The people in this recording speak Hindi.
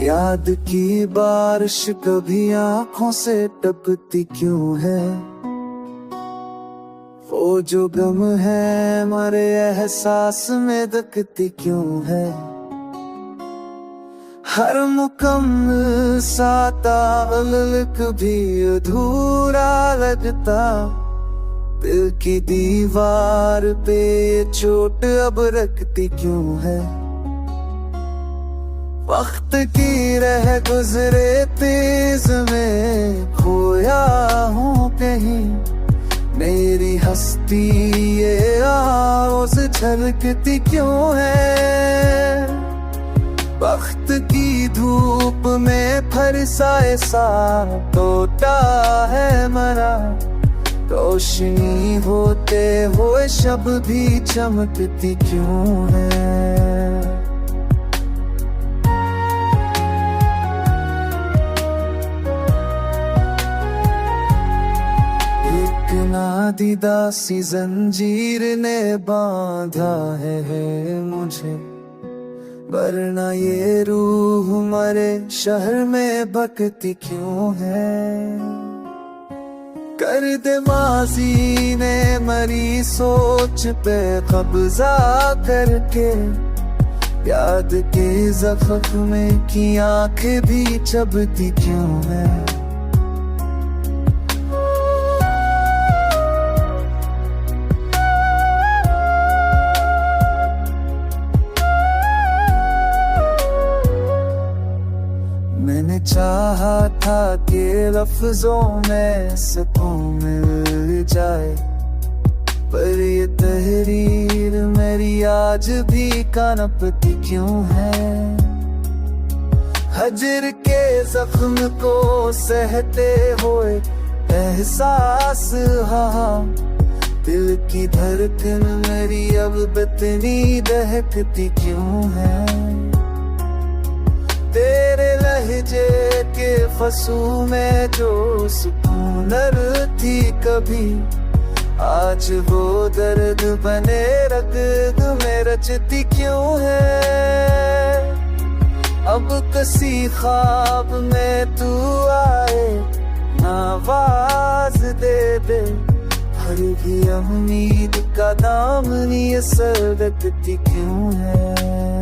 याद की बारिश कभी आंखों से टपकती क्यों है। वो जो गम है हमारे एहसास में दखती क्यों है। हर मुकम्मल सा ताल्लुक भी अधूरा लगता। दिल की दीवार पे चोट अब रखती क्यों है। वक्त की रह गुजरे तेज में खोया हूँ कहीं। मेरी हस्ती ये आवाज़ झलकती क्यों है। वक्त की धूप में फरसाए सा टूटा है मरा। रोशनी होते हुए शब भी चमकती क्यों है। नादीदा सी जंजीर ने बांधा है मुझे। वरना ये रूह मरे शहर में भटकती क्यों है। कर दे माजी ने मरी सोच पे कब्जा करके। याद के जख्म में की आंखें भी चबती क्यों है। मैंने चाहा था कि लफ्जों में सुकून मिल जाए। पर ये तहरीर मेरी आज भी कानपती क्यों है। हजर के जख्म को सहते हुए एहसास दिल की धड़कन मेरी अब बतनी दहकती क्यों है। तेरे लहजे के फसू में जो सुकून थी कभी। आज वो दर्द बने रग में रचती क्यों है। अब किसी ख्वाब में तू आए आवाज दे दे। हर भी उम्मीद का दामनी सरकती क्यों है।